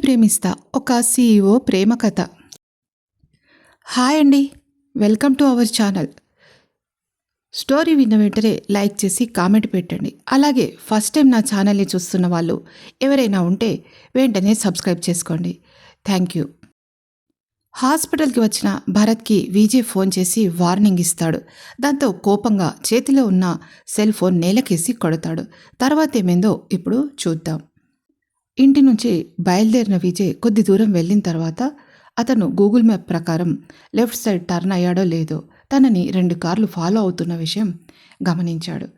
ప్రేమిస్తా ఒక సీఈఓ ప్రేమ కథ. హాయ్ అండి, welcome to our channel. Story విన్న వెంటనే లైక్ చేసి కామెంట్ పెట్టండి. అలాగే ఫస్ట్ టైం నా ఛానల్ని చూస్తున్న వాళ్ళు ఎవరైనా ఉంటే వెంటనే సబ్స్క్రైబ్ చేసుకోండి. Thank you. హాస్పిటల్కి వచ్చిన భరత్కి విజయ్ ఫోన్ చేసి వార్నింగ్ ఇస్తాడు. దాంతో కోపంగా చేతిలో ఉన్న సెల్ ఫోన్ నేలకేసి కొడతాడు. తర్వాత ఏమైందో ఇప్పుడు చూద్దాం. ఇంటి నుంచి బయలుదేరిన విజయ్ కొద్ది దూరం వెళ్ళిన తర్వాత అతను గూగుల్ మ్యాప్ ప్రకారం లెఫ్ట్ సైడ్ టర్న్ అయ్యాడో లేదో తనని 2 కార్లు ఫాలో అవుతున్న విషయం గమనించాడు.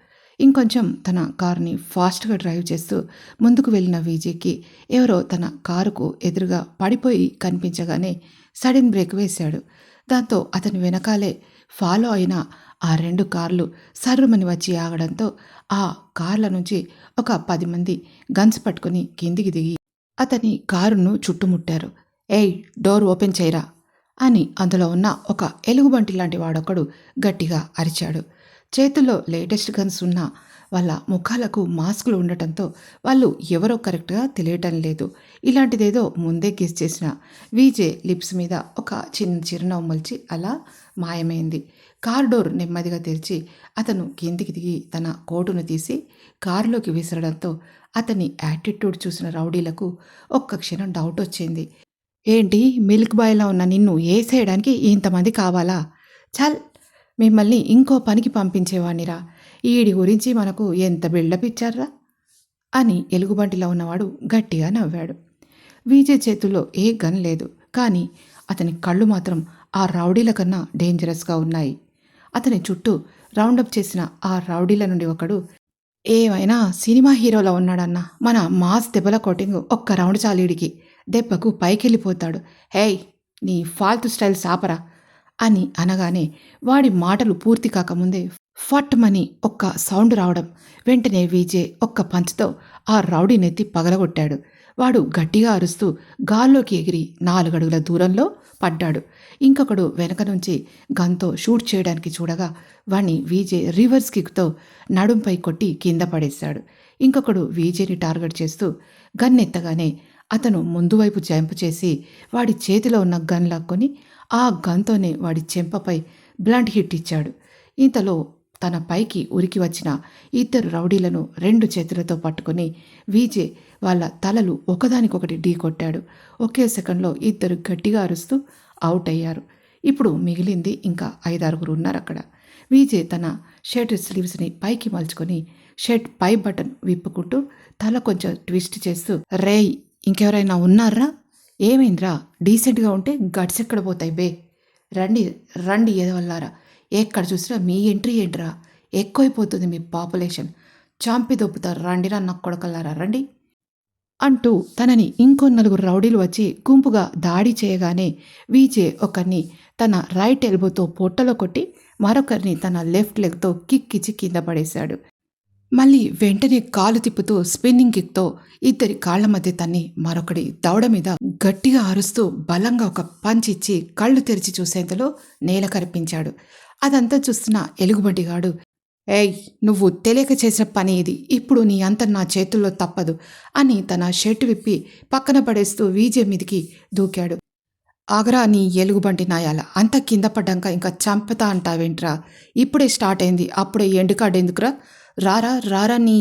ఇంకొంచెం తన కారుని ఫాస్ట్గా డ్రైవ్ చేస్తూ ముందుకు వెళ్ళిన విజయ్కి ఎవరో తన కారుకు ఎదురుగా పడిపోయి కనిపించగానే సడన్ బ్రేక్ వేశాడు. దాంతో అతని వెనకాలే ఫాలో అయిన ఆ 2 కార్లు సర్రుమని వచ్చి ఆగడంతో ఆ కార్ల నుంచి ఒక 10 మంది గన్స్ పట్టుకుని కిందికి దిగి అతని కారును చుట్టుముట్టారు. ఏయ్, డోర్ ఓపెన్ చేయరా అని అందులో ఉన్న ఒక ఎలుగుబంటి లాంటి వాడొకడు గట్టిగా అరిచాడు. చేతుల్లో లేటెస్ట్ గన్స్ ఉన్న వాళ్ళ ముఖాలకు మాస్కులు ఉండటంతో వాళ్ళు ఎవరో కరెక్ట్గా తెలియటం లేదు. ఇలాంటిదేదో ముందే గెస్ చేసిన విజయ్ లిప్స్ మీద ఒక చిన్న చిరునవ్వు మొలిచి అలా మాయమైంది. కార్ డోర్ నెమ్మదిగా తెరిచి అతను కిందికి దిగి తన కోటును తీసి కారులోకి విసరడంతో అతని యాటిట్యూడ్ చూసిన రౌడీలకు ఒక్క క్షణం డౌట్ వచ్చింది. ఏంటి, మిల్క్ బాయ్లా ఉన్న నిన్ను ఏసేయడానికి ఇంతమంది కావాలా? చల్, మిమ్మల్ని ఇంకో పనికి పంపించేవాణ్ణిరా. ఈడి గురించి మనకు ఎంత బిల్డప్ ఇచ్చారా అని ఎలుగుబంటిలో ఉన్నవాడు గట్టిగా నవ్వాడు. విజయ్ చేతుల్లో ఏ గన్ లేదు, కానీ అతని కళ్ళు మాత్రం ఆ రౌడీల కన్నా డేంజరస్గా ఉన్నాయి. అతని చుట్టూ రౌండప్ చేసిన ఆ రౌడీల నుండి ఒకడు, ఏమైనా సినిమా హీరోలో ఉన్నాడన్నా, మన మాస్ దెబ్బల కోటింగ్ ఒక్క రౌండ్ చాలీడికి, దెబ్బకు పైకెళ్ళిపోతాడు. హేయ్, నీ ఫాల్తు స్టైల్ సాపరా అని అనగానే వాడి మాటలు పూర్తి కాకముందే ఫట్మని ఒక్క సౌండ్ రావడం. వెంటనే విజయ్ ఒక్క పంచ్తో ఆ రౌడీ నెత్తి పగలగొట్టాడు. వాడు గట్టిగా అరుస్తూ గాల్లోకి ఎగిరి 4 అడుగుల దూరంలో పడ్డాడు. ఇంకొకడు వెనక నుంచి గన్తో షూట్ చేయడానికి చూడగా వాణ్ణి విజయ్ రివర్స్ కిక్తో నడుంపై కొట్టి కింద పడేశాడు. ఇంకొకడు విజయ్ని టార్గెట్ చేస్తూ గన్ ఎత్తగానే అతను ముందు వైపు జంప్ చేసి వాడి చేతిలో ఉన్న గన్ లాక్కొని ఆ గన్తోనే వాడి చెంపపై బ్లంట్ హిట్ ఇచ్చాడు. ఇంతలో తన పైకి ఉరికి వచ్చిన 2 రౌడీలను 2 చేతులతో పట్టుకొని విజయ్ వాళ్ళ తలలు ఒకదానికొకటి ఢీ కొట్టాడు. ఒకే సెకండ్లో 2 గట్టిగా అరుస్తూ అవుట్ అయ్యారు. ఇప్పుడు మిగిలింది ఇంకా 5-6 ఉన్నారు అక్కడ. విజయ్ తన షర్ట్ స్లీవ్స్ని పైకి మలుచుకొని షర్ట్ పై బటన్ విప్పుకుంటూ తల కొంచెం ట్విస్ట్ చేస్తూ, రేయ్, ఇంకెవరైనా ఉన్నారా? ఏమైందిరా? డీసెంట్గా ఉంటే గట్స్ ఎక్కడ పోతాయి బే? రండి రండి ఎదవల్లారా, ఎక్కడ చూసినా మీ ఎంట్రీ ఏంట్రా? ఎక్కువైపోతుంది మీ పాపులేషన్. చాంపి దొప్పుతారు, రండిరా నా కొడకల్లారా రండి అంటూ తనని ఇంకో 4 రౌడీలు వచ్చి గుంపుగా దాడి చేయగానే విజయ్ ఒకరిని తన రైట్ ఎల్బోతో పొట్టలో కొట్టి మరొకరిని తన లెఫ్ట్ లెగ్తో కిక్ ఇచ్చి కింద పడేశాడు. మళ్ళీ వెంటనే కాలు తిప్పుతూ స్పిన్నింగ్ కిక్తో 2 కాళ్ల మధ్య తన్ని మరొకడి దవడ మీద గట్టిగా అరుస్తూ బలంగా ఒక పంచ్ ఇచ్చి కళ్ళు తెరిచి చూసేంతలో నేల కరిపించాడు. అదంతా చూస్తున్న ఎలుగుబంటిగాడు, ఏయ్, నువ్వు తెలియక చేసిన పని ఇది, ఇప్పుడు నీ అంత నా చేతుల్లో తప్పదు అని తన షర్టు విప్పి పక్కన పడేస్తూ విజయ్ మీదికి దూకాడు. ఆగరా నీ ఎలుగుబంటి నాయాల, అంతా కింద పడ్డాక ఇంకా చంపుతా అంటావేంట్రా? ఇప్పుడే స్టార్ట్ అయింది, అప్పుడే ఎండుకాడెందుకురా? రారా రారా నీ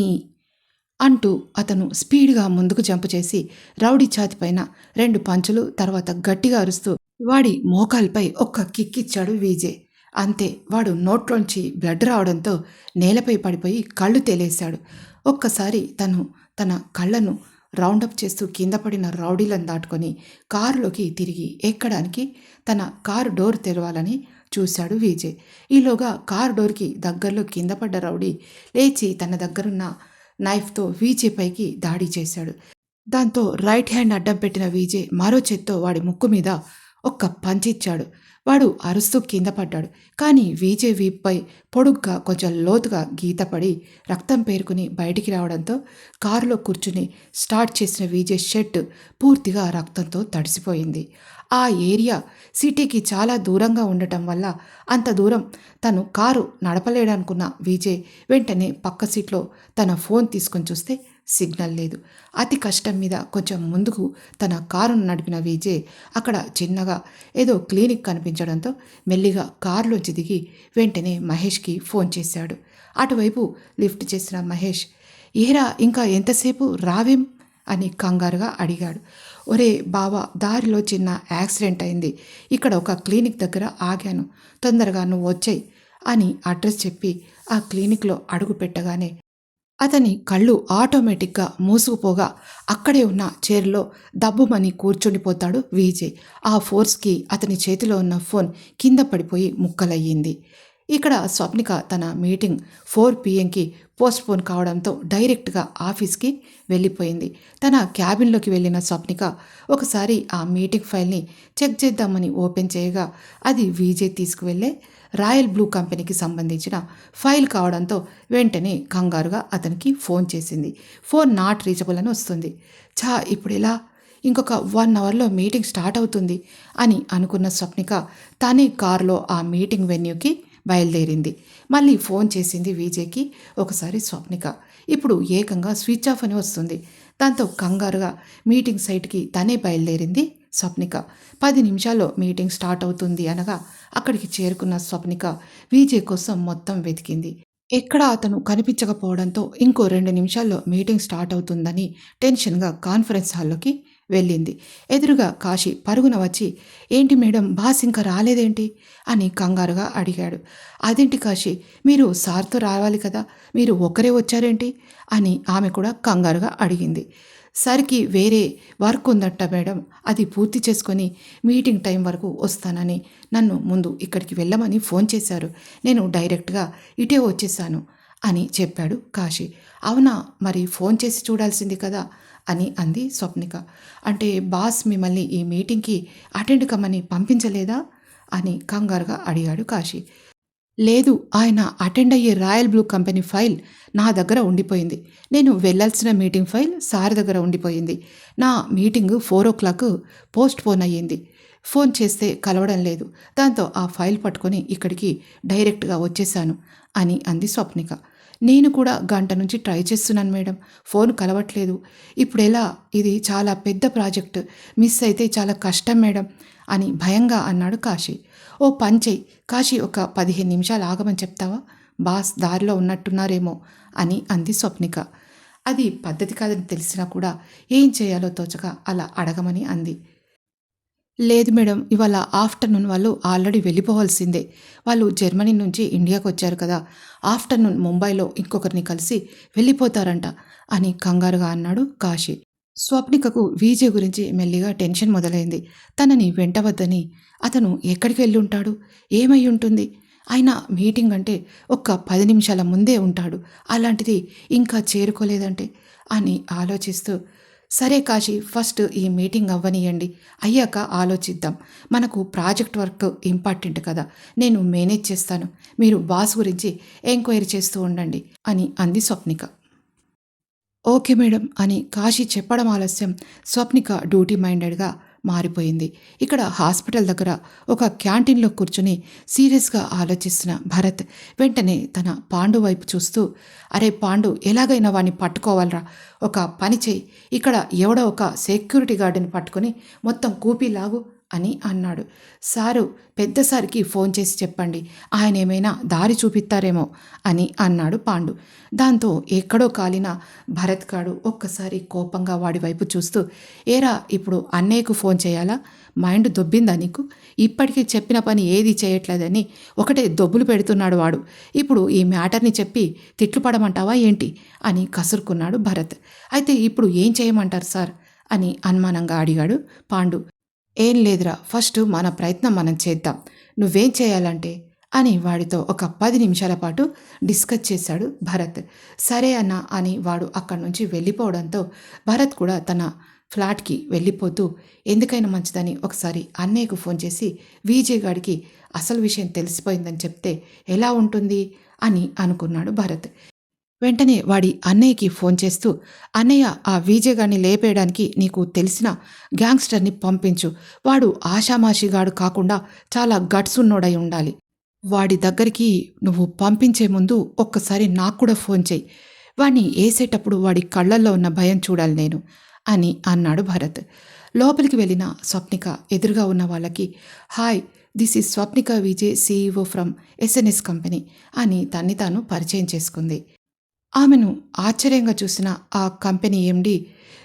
అంటూ అతను స్పీడ్గా ముందుకు జంపు చేసి రౌడీ ఛాతిపైన 2 పంచులు, తర్వాత గట్టిగా అరుస్తూ వాడి మోకాల్పై ఒక్క కిక్ ఇచ్చాడు విజయ్. అంతే, వాడు నోట్లోంచి బ్లడ్ రావడంతో నేలపై పడిపోయి కళ్ళు తేలేశాడు. ఒక్కసారి తన కళ్ళను రౌండప్ చేస్తూ కింద పడిన రౌడీలను దాటుకొని కారులోకి తిరిగి ఎక్కడానికి తన కారు డోర్ తెరవాలని చూశాడు విజయ్. ఈలోగా కారు డోర్కి దగ్గరలో కింద పడ్డ రౌడీ లేచి తన దగ్గరున్న నైఫ్తో విజయ్ పైకి దాడి చేశాడు. దాంతో రైట్ హ్యాండ్ అడ్డం పెట్టిన విజయ్ మరో చేత్తో వాడి ముక్కు మీద ఒక్క పంచ్ ఇచ్చాడు. వాడు అరుస్తూ కింద పడ్డాడు. కానీ విజయ్ వీప్పై పొడుగ్గా కొంచెం లోతుగా గీత పడి రక్తం పేరుకుని బయటికి రావడంతో కారులో కూర్చుని స్టార్ట్ చేసిన విజయ్ షర్ట్ పూర్తిగా రక్తంతో తడిసిపోయింది. ఆ ఏరియా సిటీకి చాలా దూరంగా ఉండటం వల్ల అంత దూరం తను కారు నడపలేడనుకున్న విజయ్ వెంటనే పక్క సీట్లో తన ఫోన్ తీసుకొని చూస్తే సిగ్నల్ లేదు. అతి కష్టం మీద కొంచెం ముందుకు తన కారును నడిపిన విజయ్ అక్కడ చిన్నగా ఏదో క్లినిక్ కనిపించడంతో మెల్లిగా కారులోంచి దిగి వెంటనే మహేష్కి ఫోన్ చేశాడు. అటువైపు లిఫ్ట్ చేసిన మహేష్, ఏరా ఇంకా ఎంతసేపు రావేం అని కంగారుగా అడిగాడు. ఒరే బావా, దారిలో చిన్న యాక్సిడెంట్ అయింది, ఇక్కడ ఒక క్లినిక్ దగ్గర ఆగాను, తొందరగా నువ్వు వచ్చేయి అని అడ్రస్ చెప్పి ఆ క్లినిక్లో అడుగు పెట్టగానే అతని కళ్ళు ఆటోమేటిక్గా మూసుకుపోగా అక్కడే ఉన్న చైర్లో దబ్బుమని కూర్చుండిపోతాడు విజయ్. ఆ ఫోర్స్కి అతని చేతిలో ఉన్న ఫోన్ కింద పడిపోయి ముక్కలయ్యింది. ఇక్కడ స్వప్నిక తన మీటింగ్ 4 PM పోస్ట్పోన్ కావడంతో డైరెక్ట్గా ఆఫీస్కి వెళ్ళిపోయింది. తన క్యాబిన్లోకి వెళ్ళిన స్వప్నిక ఒకసారి ఆ మీటింగ్ ఫైల్ని చెక్ చేద్దామని ఓపెన్ చేయగా అది విజయ్ తీసుకువెళ్ళే రాయల్ బ్లూ కంపెనీకి సంబంధించిన ఫైల్ కావడంతో వెంటనే కంగారుగా అతనికి ఫోన్ చేసింది. ఫోన్ నాట్ రీచబుల్ అని వస్తుంది. ఇప్పుడు ఎలా? ఇంకొక 1 అవర్లో మీటింగ్ స్టార్ట్ అవుతుంది అని అనుకున్న స్వప్నిక తనే కారులో ఆ మీటింగ్ వెన్యూకి బయలుదేరింది. మళ్ళీ ఫోన్ చేసింది విజయ్కి ఒకసారి స్వప్నిక. ఇప్పుడు ఏకంగా స్విచ్ ఆఫ్ అని వస్తుంది. దాంతో కంగారుగా మీటింగ్ సైట్కి తనే బయలుదేరింది స్వప్నిక. 10 నిమిషాల్లో మీటింగ్ స్టార్ట్ అవుతుంది అనగా అక్కడికి చేరుకున్న స్వప్నిక విజయ్ కోసం మొత్తం వెతికింది. ఎక్కడా అతను కనిపించకపోవడంతో ఇంకో 2 నిమిషాల్లో మీటింగ్ స్టార్ట్ అవుతుందని టెన్షన్గా కాన్ఫరెన్స్ హాల్లోకి వెళ్ళింది. ఎదురుగా కాశీ పరుగున వచ్చి, ఏంటి మేడం, బాస్ ఇంకా రాలేదేంటి అని కంగారుగా అడిగాడు. అదేంటి కాశీ, మీరు సార్తో రావాలి కదా, మీరు ఒక్కరే వచ్చారేంటి అని ఆమె కూడా కంగారుగా అడిగింది. సార్కి వేరే వర్క్ ఉందట మేడం, అది పూర్తి చేసుకొని మీటింగ్ టైం వరకు వస్తానని నన్ను ముందు ఇక్కడికి వెళ్ళమని ఫోన్ చేశారు. నేను డైరెక్ట్గా ఇటే వచ్చేసాను అని చెప్పాడు కాశీ. అవునా, మరి ఫోన్ చేసి చూడాల్సింది కదా అని అంది స్వప్నిక. అంటే బాస్ మిమ్మల్ని ఈ మీటింగ్కి అటెండ్ కమ్మని పంపించలేదా అని కంగారుగా అడిగాడు కాశీ. లేదు, ఆయన అటెండ్ అయ్యే రాయల్ బ్లూ కంపెనీ ఫైల్ నా దగ్గర ఉండిపోయింది. నేను వెళ్ళాల్సిన మీటింగ్ ఫైల్ సార్ దగ్గర ఉండిపోయింది. నా మీటింగ్ 4 o'clock పోస్ట్పోన్ అయ్యింది. ఫోన్ చేస్తే కలవడం లేదు. దాంతో ఆ ఫైల్ పట్టుకొని ఇక్కడికి డైరెక్ట్గా వచ్చేసాను అని అంది స్వప్నిక. నేను కూడా గంట నుంచి ట్రై చేస్తున్నాను మేడం, ఫోన్ కలవట్లేదు. ఇప్పుడు ఎలా? ఇది చాలా పెద్ద ప్రాజెక్ట్, మిస్ అయితే చాలా కష్టం మేడం అని భయంగా అన్నాడు కాశీ. ఓ పంచై కాశీ, ఒక 15 నిమిషాలు ఆగమని చెప్తావా, బాస్ దారిలో ఉన్నట్టున్నారేమో అని అంది స్వప్నిక. అది పద్ధతి కాదని తెలిసినా కూడా ఏం చేయాలో తోచక అలా అడగమని అంది. లేదు మేడం, ఇవాళ ఆఫ్టర్నూన్ వాళ్ళు ఆల్రెడీ వెళ్ళిపోవాల్సిందే. వాళ్ళు జర్మనీ నుంచి ఇండియాకు వచ్చారు కదా, ఆఫ్టర్నూన్ ముంబైలో ఇంకొకరిని కలిసి వెళ్ళిపోతారంట అని కంగారుగా అన్నాడు కాశీ. స్వప్నికకు విజయ్ గురించి మెల్లిగా టెన్షన్ మొదలైంది. తనని వెంటవద్దని అతను ఎక్కడికి వెళ్ళి ఉంటాడు, ఏమై ఉంటుంది? అయినా మీటింగ్ అంటే ఒక్క 10 నిమిషాల ముందే ఉంటాడు, అలాంటిది ఇంకా చేరుకోలేదంటే అని ఆలోచిస్తూ, సరే కాశీ, ఫస్ట్ ఈ మీటింగ్ అవ్వనియండి, అయ్యాక ఆలోచిద్దాం. మనకు ప్రాజెక్ట్ వర్క్ ఇంపార్టెంట్ కదా, నేను మేనేజ్ చేస్తాను, మీరు బాస్ గురించి ఎంక్వైరీ చేస్తూ ఉండండి అని అంది స్వప్నిక. ఓకే మేడం అని కాశీ చెప్పడం ఆలస్యం స్వప్నిక డ్యూటీ మైండెడ్గా మారిపోయింది. ఇక్కడ హాస్పిటల్ దగ్గర ఒక క్యాంటీన్లో కూర్చుని సీరియస్గా ఆలోచిస్తున్న భరత్ వెంటనే తన పాండు వైపు చూస్తూ, అరే పాండు, ఎలాగైనా వాడిని పట్టుకోవాలరా, ఒక పని చేయి, ఇక్కడ ఎవడో ఒక సెక్యూరిటీ గార్డుని పట్టుకొని మొత్తం కూపీలాగు అని అన్నాడు. సారు, పెద్దసారికి ఫోన్ చేసి చెప్పండి, ఆయన ఏమైనా దారి చూపిస్తారేమో అని అన్నాడు పాండు. దాంతో ఎక్కడో కాలిన భరత్ గాడు ఒక్కసారి కోపంగా వాడి వైపు చూస్తూ, ఏరా ఇప్పుడు అన్నయ్యకు ఫోన్ చేయాలా, మైండ్ దొబ్బిందా నీకు, ఇప్పటికీ చెప్పిన పని ఏది చేయట్లేదని ఒకటే దొబ్బులు పెడుతున్నాడు వాడు, ఇప్పుడు ఈ మ్యాటర్ని చెప్పి తిట్లు పడమంటావా ఏంటి అని కసురుకున్నాడు భరత్. అయితే ఇప్పుడు ఏం చేయమంటారు సార్ అని అనుమానంగా అడిగాడు పాండు. ఏం లేదురా, ఫస్ట్ మన ప్రయత్నం మనం చేద్దాం, నువ్వేం చేయాలంటే అని వాడితో ఒక 10 నిమిషాల పాటు డిస్కస్ చేశాడు భరత్. సరే అన్న అని వాడు అక్కడి నుంచి వెళ్ళిపోవడంతో భరత్ కూడా తన ఫ్లాట్కి వెళ్ళిపోతూ, ఎందుకైనా మంచిదని ఒకసారి అన్నయ్యకు ఫోన్ చేసి విజయ్ గాడికి అసలు విషయం తెలిసిపోయిందని చెప్తే ఎలా ఉంటుంది అని అనుకున్నాడు భరత్. వెంటనే వాడి అన్నయ్యకి ఫోన్ చేస్తూ, అన్నయ్య, ఆ విజయ్ గారిని లేపేయడానికి నీకు తెలిసిన గ్యాంగ్స్టర్ని పంపించు, వాడు ఆషామాషిగాడు కాకుండా చాలా గట్స్ ఉన్నోడై ఉండాలి, వాడి దగ్గరికి నువ్వు పంపించే ముందు ఒక్కసారి నాకు కూడా ఫోన్ చేయి, వాణ్ణి ఏసేటప్పుడు వాడి కళ్ళల్లో ఉన్న భయం చూడాలి నేను అని అన్నాడు భరత్. లోపలికి వెళ్ళిన స్వప్నిక ఎదురుగా ఉన్న వాళ్ళకి, hi, this is Swapnika Vijay, CEO from SNS company అని తన్ని తాను పరిచయం చేసుకుంది. ఆమెను ఆశ్చర్యంగా చూసిన ఆ company MD,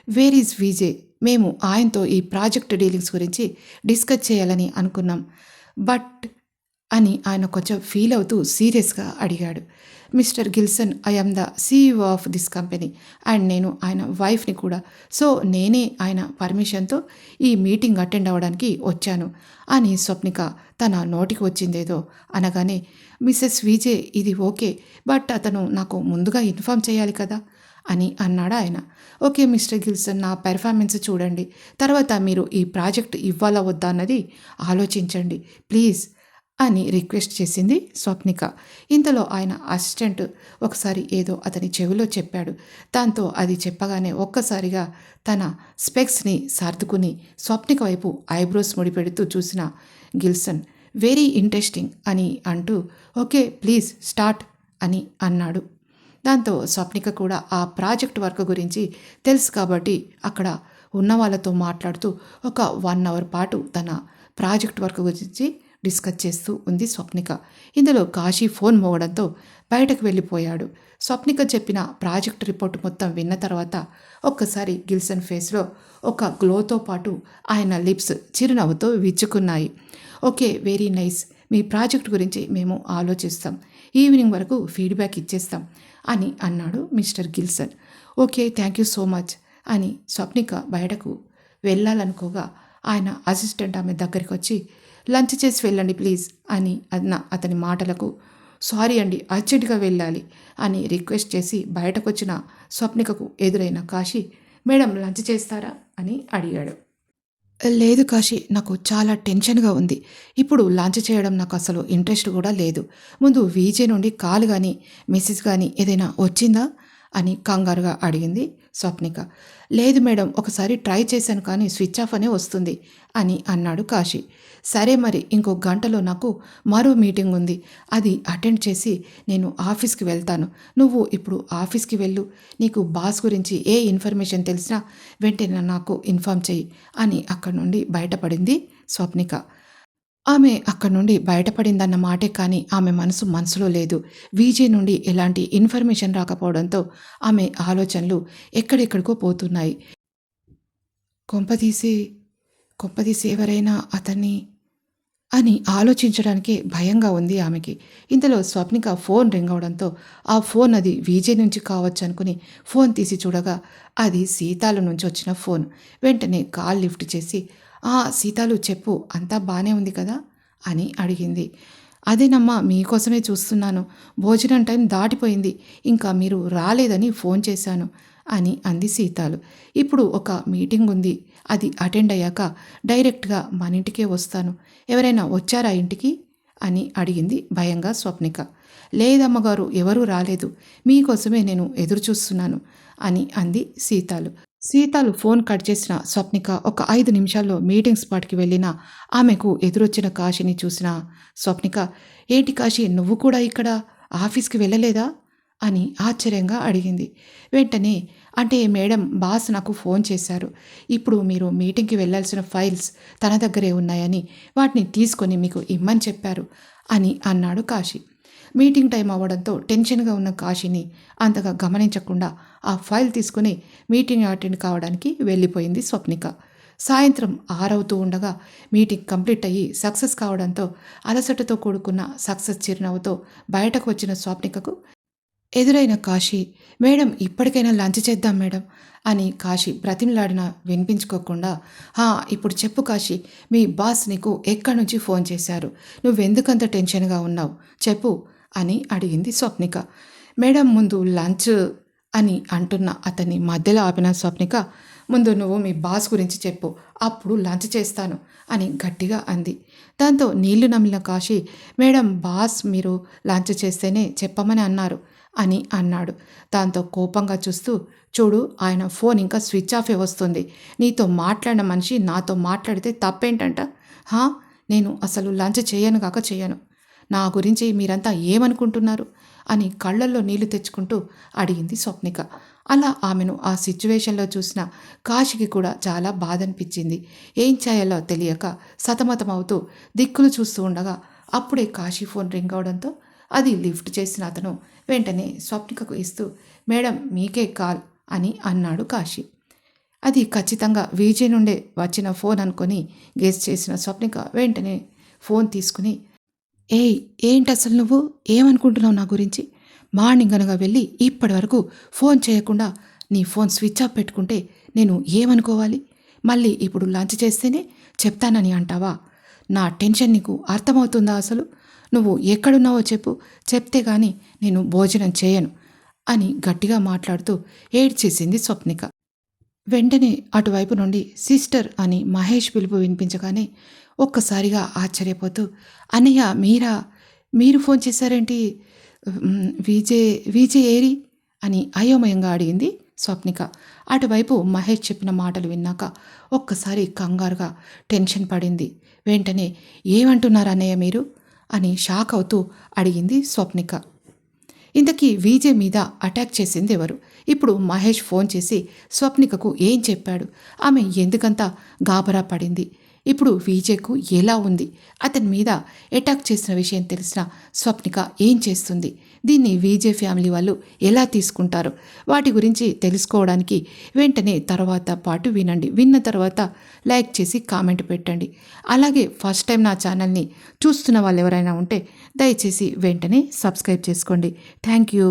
where is Vijay, మేము ఆయనతో ఈ ప్రాజెక్ట్ డీలింగ్స్ గురించి డిస్కస్ చేయాలని అనుకున్నాం బట్ అని ఆయన కొంచెం ఫీల్ అవుతూ సీరియస్గా అడిగాడు. Mister Gilson, I am the CEO of this company and నేను ఆయన వైఫ్ని కూడా. సో నేనే ఆయన పర్మిషన్తో ఈ మీటింగ్ అటెండ్ అవ్వడానికి వచ్చాను అని స్వప్నిక తన నోటికి వచ్చిందేదో అనగానే, మిస్సెస్ విజయ్ ఇది ఓకే, బట్ అతను నాకు ముందుగా ఇన్ఫామ్ చేయాలి కదా అని అన్నాడు ఆయన. ఓకే మిస్టర్ గిల్సన్, నా పెర్ఫార్మెన్స్ చూడండి, తర్వాత మీరు ఈ ప్రాజెక్ట్ ఇవ్వాలా వద్దా అన్నది ఆలోచించండి ప్లీజ్ అని రిక్వెస్ట్ చేసింది స్వప్నిక. ఇంతలో ఆయన అసిస్టెంట్ ఒకసారి ఏదో అతని చెవిలో చెప్పాడు. దాంతో అది చెప్పగానే ఒక్కసారిగా తన స్పెక్స్ని సర్దుకుని స్వప్నిక వైపు ఐబ్రోస్ ముడిపెడుతూ చూసిన గిల్సన్, వెరీ ఇంట్రెస్టింగ్ అని అంటూ, ఓకే ప్లీజ్ స్టార్ట్ అని అన్నాడు. దాంతో స్వప్నిక కూడా ఆ ప్రాజెక్ట్ వర్క్ గురించి తెలుసు కాబట్టి అక్కడ ఉన్న వాళ్ళతో మాట్లాడుతూ ఒక 1 అవర్ పాటు తన ప్రాజెక్ట్ వర్క్ గురించి డిస్కస్ చేస్తూ ఉంది స్వప్నిక. ఇందులో కాశీ ఫోన్ మోగడంతో బయటకు వెళ్ళిపోయాడు. స్వప్నిక చెప్పిన ప్రాజెక్ట్ రిపోర్ట్ మొత్తం విన్న తర్వాత ఒక్కసారి గిల్సన్ ఫేస్లో ఒక గ్లోతో పాటు ఆయన లిప్స్ చిరునవ్వుతో విచ్చుకున్నాయి. ఓకే వెరీ నైస్, మీ ప్రాజెక్ట్ గురించి మేము ఆలోచిస్తాం, ఈవినింగ్ వరకు ఫీడ్బ్యాక్ ఇచ్చేస్తాం అని అన్నాడు mister Gilson. Okay thank you so much అని స్వప్నిక బయటకు వెళ్ళాలనుకోగా ఆయన అసిస్టెంట్ ఆమె దగ్గరికి వచ్చి, లంచ్ చేసి వెళ్ళండి ప్లీజ్ అని అన్న అతని మాటలకు, సారీ అండి అర్జెంటుగా వెళ్ళాలి అని రిక్వెస్ట్ చేసి బయటకు వచ్చిన స్వప్నికకు ఎదురైన కాశీ, మేడం లంచ్ చేస్తారా అని అడిగాడు. లేదు కాశీ, నాకు చాలా టెన్షన్గా ఉంది, ఇప్పుడు లంచ్ చేయడం నాకు అసలు ఇంట్రెస్ట్ కూడా లేదు. ముందు విజయ్ నుండి కాల్ కానీ మెసేజ్ కానీ ఏదైనా వచ్చిందా అని కంగారుగా అడిగింది స్వప్నిక. లేదు మేడం, ఒకసారి ట్రై చేశాను కానీ స్విచ్ ఆఫ్ అనే వస్తుంది అని అన్నాడు కాశీ. సరే మరి ఇంకో గంటలో నాకు మరో మీటింగ్ ఉంది, అది అటెండ్ చేసి నేను ఆఫీస్కి వెళ్తాను, నువ్వు ఇప్పుడు ఆఫీస్కి వెళ్ళు, నీకు బాస్ గురించి ఏ ఇన్ఫర్మేషన్ తెలిసినా వెంటనే నాకు ఇన్ఫామ్ చెయ్యి అని అక్కడి నుండి బయటపడింది స్వప్నిక. ఆమె అక్కడి నుండి బయటపడిందన్న మాటే కానీ ఆమె మనసులో లేదు. విజయ్ నుండి ఎలాంటి ఇన్ఫర్మేషన్ రాకపోవడంతో ఆమె ఆలోచనలు ఎక్కడెక్కడికో పోతున్నాయి. కొంపదీసి కొంపదీసి ఎవరైనా అతన్ని అని ఆలోచించడానికే భయంగా ఉంది ఆమెకి. ఇంతలో స్వప్నిక ఫోన్ రింగ్ అవడంతో ఆ ఫోన్ అది విజయ్ నుంచి కావచ్చు అనుకుని ఫోన్ తీసి చూడగా అది సీతాలు నుంచి వచ్చిన ఫోన్. వెంటనే కాల్ లిఫ్ట్ చేసి, సీతాలు చెప్పు, అంతా బాగానే ఉంది కదా అని అడిగింది. అదేనమ్మా, మీకోసమే చూస్తున్నాను, భోజనం టైం దాటిపోయింది, ఇంకా మీరు రాలేదని ఫోన్ చేశాను అని అంది సీతాలు. ఇప్పుడు ఒక మీటింగ్ ఉంది, అది అటెండ్ అయ్యాక డైరెక్ట్గా మన ఇంటికే వస్తాను, ఎవరైనా వచ్చారా ఇంటికి అని అడిగింది భయంగా స్వప్నిక. లేదమ్మగారు, ఎవరూ రాలేదు, మీకోసమే నేను ఎదురు చూస్తున్నాను అని అంది సీతాలు. సీతాలు ఫోన్ కట్ చేసిన స్వప్నిక ఒక 5 నిమిషాల్లో మీటింగ్ స్పాట్కి వెళ్ళిన ఆమెకు ఎదురొచ్చిన కాశీని చూసిన స్వప్నిక, ఏంటి కాశీ, నువ్వు కూడా ఇక్కడ ఆఫీస్కి వెళ్ళలేదా అని ఆశ్చర్యంగా అడిగింది. వెంటనే, అంటే మేడం, బాస్ నాకు ఫోన్ చేశారు, ఇప్పుడు మీరు మీటింగ్కి వెళ్ళాల్సిన ఫైల్స్ తన దగ్గరే ఉన్నాయని వాటిని తీసుకొని మీకు ఇమ్మని చెప్పారు అని అన్నాడు కాశీ. మీటింగ్ టైం అవ్వడంతో టెన్షన్గా ఉన్న కాశీని అంతగా గమనించకుండా ఆ ఫైల్ తీసుకుని మీటింగ్ అటెండ్ కావడానికి వెళ్ళిపోయింది స్వప్నిక. సాయంత్రం 6 అవుతూ ఉండగా మీటింగ్ కంప్లీట్ అయ్యి సక్సెస్ కావడంతో అలసటతో కూడుకున్న సక్సెస్ చిరునవ్వుతో బయటకు వచ్చిన స్వప్నికకు ఎదురైన కాశీ, మేడం ఇప్పటికైనా లంచ్ చేద్దాం మేడం అని కాశీ బ్రతిమలాడినా వినిపించుకోకుండా, ఇప్పుడు చెప్పు కాశీ, మీ బాస్ నీకు ఎక్కడి నుంచి ఫోన్ చేశారు, నువ్వెందుకంత టెన్షన్గా ఉన్నావు చెప్పు అని అడిగింది స్వప్నిక. మేడం ముందు లంచ్ అని అంటున్న అతన్ని మధ్యలో ఆపిన స్వప్నిక, ముందు నువ్వు మీ బాస్ గురించి చెప్పు, అప్పుడు లంచ్ చేస్తాను అని గట్టిగా అంది. దాంతో నీళ్లు నమిలిన కాశీ, మేడం బాస్ మీరు లంచ్ చేస్తేనే చెప్పమని అన్నారు అని అన్నాడు. దాంతో కోపంగా చూస్తూ, చూడు ఆయన ఫోన్ ఇంకా స్విచ్ ఆఫే వస్తుంది, నీతో మాట్లాడిన మనిషి నాతో మాట్లాడితే తప్పేంటంట, నేను అసలు లంచ్ చేయను కాక చేయను, నా గురించి మీరంతా ఏమనుకుంటున్నారు అని కళ్ళల్లో నీళ్లు తెచ్చుకుంటూ అడిగింది స్వప్నిక. అలా ఆమెను ఆ సిచ్యువేషన్లో చూసిన కాశీకి కూడా చాలా బాధ అనిపించింది. ఏం చేయాలో తెలియక సతమతమవుతూ దిక్కులు చూస్తూ ఉండగా అప్పుడే కాశీ ఫోన్ రింగ్ అవడంతో అది లిఫ్ట్ చేసిన అతను వెంటనే స్వప్నికకు ఇస్తూ, మేడం మీకే కాల్ అని అన్నాడు కాశీ. అది ఖచ్చితంగా విజయ్ నుండే వచ్చిన ఫోన్ అనుకొని గెస్ చేసిన స్వప్నిక వెంటనే ఫోన్ తీసుకుని, ఏయ్ ఏంటి అసలు నువ్వు ఏమనుకుంటున్నావు నా గురించి? మార్నింగ్ అనగా వెళ్ళి ఇప్పటి వరకు ఫోన్ చేయకుండా నీ ఫోన్ స్విచ్ ఆఫ్ పెట్టుకుంటే నేను ఏమనుకోవాలి? మళ్ళీ ఇప్పుడు లంచ్ చేస్తేనే చెప్తానని అంటావా? నా టెన్షన్ నీకు అర్థమవుతుందా అసలు? నువ్వు ఎక్కడున్నావో చెప్పు, చెప్తే గాని నేను భోజనం చేయను అని గట్టిగా మాట్లాడుతూ ఏడ్చేసింది స్వప్నిక. వెంటనే అటువైపు నుండి సిస్టర్ అని మహేష్ పిలుపు వినిపించగానే ఒక్కసారిగా ఆశ్చర్యపోతూ, అన్నయ్య మీరా? మీరు ఫోన్ చేశారేంటి? విజయ్ ఏరి అని అయోమయంగా అడిగింది స్వప్నిక. అటువైపు మహేష్ చెప్పిన మాటలు విన్నాక ఒక్కసారి కంగారుగా టెన్షన్ పడింది. వెంటనే ఏమంటున్నారు అన్నయ్య మీరు అని షాక్ అవుతూ అడిగింది స్వప్నిక. ఇంతకీ విజయ్ మీద అటాక్ చేసింది ఎవరు? ఇప్పుడు మహేష్ ఫోన్ చేసి స్వప్నికకు ఏం చెప్పాడు? ఆమె ఎందుకంత గాబరా పడింది? ఇప్పుడు విజయ్కు ఎలా ఉంది? అతని మీద అటాక్ చేసిన విషయం తెలిసిన స్వప్నిక ఏం చేస్తుంది? దీన్ని విజయ్ ఫ్యామిలీ వాళ్ళు ఎలా తీసుకుంటారు? వాటి గురించి తెలుసుకోవడానికి వెంటనే తర్వాత పాటు వినండి. విన్న తర్వాత లైక్ చేసి కామెంట్ పెట్టండి. అలాగే ఫస్ట్ టైం నా ఛానల్ని చూస్తున్న వాళ్ళు ఎవరైనా ఉంటే దయచేసి వెంటనే సబ్స్క్రైబ్ చేసుకోండి. Thank you.